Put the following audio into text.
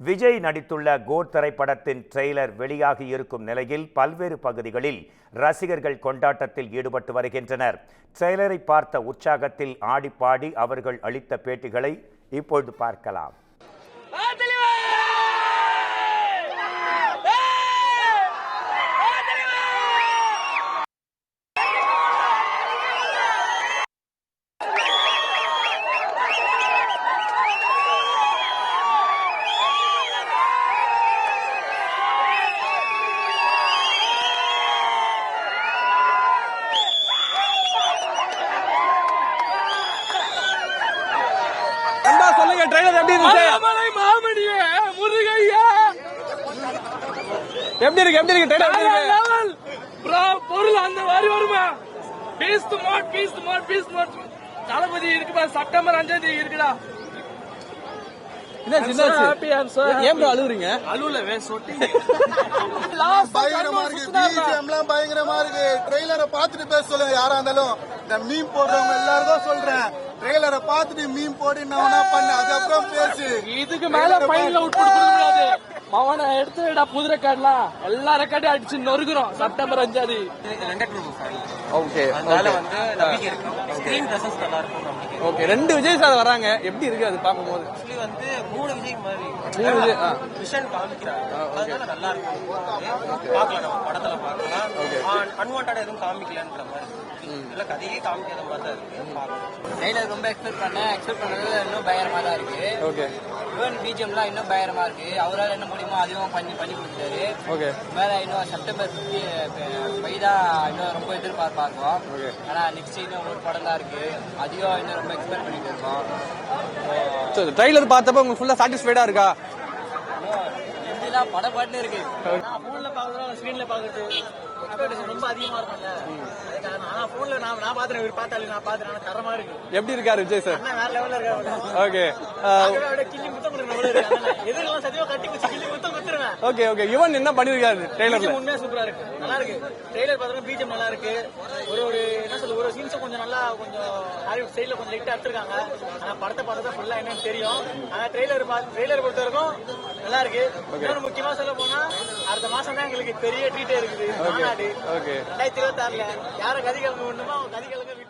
விஜய் நடித்துள்ள கோட் திரைப்படத்தின் ட்ரெய்லர் வெளியாகி இருக்கும் நிலையில் பல்வேறு பகுதிகளில் ரசிகர்கள் கொண்டாட்டத்தில் ஈடுபட்டு வருகின்றனர். ட்ரெய்லரை பார்த்த உற்சாகத்தில் ஆடிப்பாடி அவர்கள் அளித்த பேட்டிகளை இப்பொழுது பார்க்கலாம். சொல்லுங்க, ட்ரெய்லர் எப்படி இருந்துச்சு? மாமணியே முருகையா எப்படி இருக்கு ட்ரெய்லர் எப்படி இருக்கு? ப்ரோ பொருள் அந்த மாதிரி வருமா? பீஸ் மோட் தளபதி இருக்கு பாரு. செப்டம்பர் 5ஆம் தேதி இருக்குடா. ஏன் ப்ரோ அழுவுறீங்க? அழுவலவே சொட்டி பயங்கரமா இருக்கு. பிஜிஎம்லாம் பயங்கரமா இருக்கு. ட்ரெய்லரை பார்த்துட்டு பேச சொல்லுங்க. யாரா இருந்தாலும் இந்த மீம் போடுறவங்க எல்லாருக்கும் சொல்றேன், ட்ரெய்லரை பார்த்துட்டு மீம் போட்டு நான் பண்ண அதுக்கப்புறம் பேசு. இதுக்கு மேல பையன்ல உட்பட முடியாது. மவனை எடுத்துடா புது ரெக்கார்ட்லாம் எல்லா ரெக்கார்டையும் அடிச்சு நொறுக்குறோம். செப்டம்பர் 5ஆம் தேதி. ஓகே, அதனால வந்து நம்பிக்கை இருக்கு. ஸ்கிரீன் பிரசன்ஸ் நல்லா இருக்கும். ஓகே, 2 விஜய் சார் வராங்க. எப்படி இருக்கு அது பாக்கும்போது? ஆக்சுவலி வந்து 3 விஜய் மாதிரி விஷன் காமிக்கிறாங்க. அதனால நல்லா இருக்கும். பார்க்கலாம், நம்ம படத்துல பார்க்கலாம். அன்வான்டா எதுவும் காமிக்கலன்ற மாதிரி இல்ல, கதையே காமிக்காத மாதிரி தான் இருக்கு. பார்க்கலாம். ட்ரெய்லர் ரொம்ப எக்ஸ்பெக்ட் பண்ணது இன்னும் பயங்கரமா தான் இருக்கு. ஓகே, ஈவன் பிஜிஎம்லாம் இன்னும் பயங்கரமா இருக்கு. அவரால் என்ன முடியுமோ அதிகம் பண்ணி கொடுத்தாரு. ஓகே, மேல இன்னும் செப்டம்பர் 5 தான் இன்னும் ரொம்ப எதிர்பார்ப்பா இருக்கும். ஆனா நெக்ஸ்ட் இன்னும் ஒரு படம் தான் இருக்கு. அதையும் இன்னும் ரொம்ப எக்ஸ்பெக்ட் பண்ணிட்டு இருக்கோம். ட்ரெய்லர் பார்த்தப்ப உங்களுக்கு ஃபுல்லா சாட்டிஸ்ஃபைடா இருக்கா? படம் பாட்டுன்னு இருக்கு. போன்ல பாக்குறோம், ஸ்கிரீன்ல பாக்குறது ரொம்ப அதிகமா இருக்கும்ல. ஆனா போன்ல நான் பாத்துறேன், இவர் பார்த்தாலே நான் பாத்துறேன். தரமா இருக்கு. எப்படி இருக்காரு விஜய் சார்? வேற லெவல்ல இருக்காரு. ஓகே, கிள்ளி முத்தம் கொடுக்குறேன். எதிரெல்லாம் சத்தியமா கட்டி கிள்ளி முத்தம் கொடுத்துருவேன். Okay, okay. யுவன் என்ன பண்ணிருக்காரு ட்ரெய்லர்ல? உண்மையா சூப்பரா இருக்கு, நல்லா இருக்கு. ட்ரெய்லர் பார்த்தா பிஜிஎம் நல்லா இருக்கு. ஒரு என்ன சொல்ல, ஒரு சீன்ஸ் கொஞ்சம் நல்லா கொஞ்சம் ஹாலிவுட் ஸ்டைல்ல கொஞ்சம் லைட்டா எடுத்துருக்காங்க. ஆனா படத்தை பார்த்தா ஃபுல்லா என்னன்னு தெரியும். ஆனா ட்ரெய்லர் பொறுத்த வரைக்கும் நல்லா இருக்கு. இன்னொரு முக்கியமா சொல்ல போனா அடுத்த மாசம் தான் எங்களுக்கு பெரிய ட்ரீட்டே இருக்குது. மாநாடு 2026ல யாரும் கதிகளுக்கு ஒண்ணுமோ கதிகளுக்கு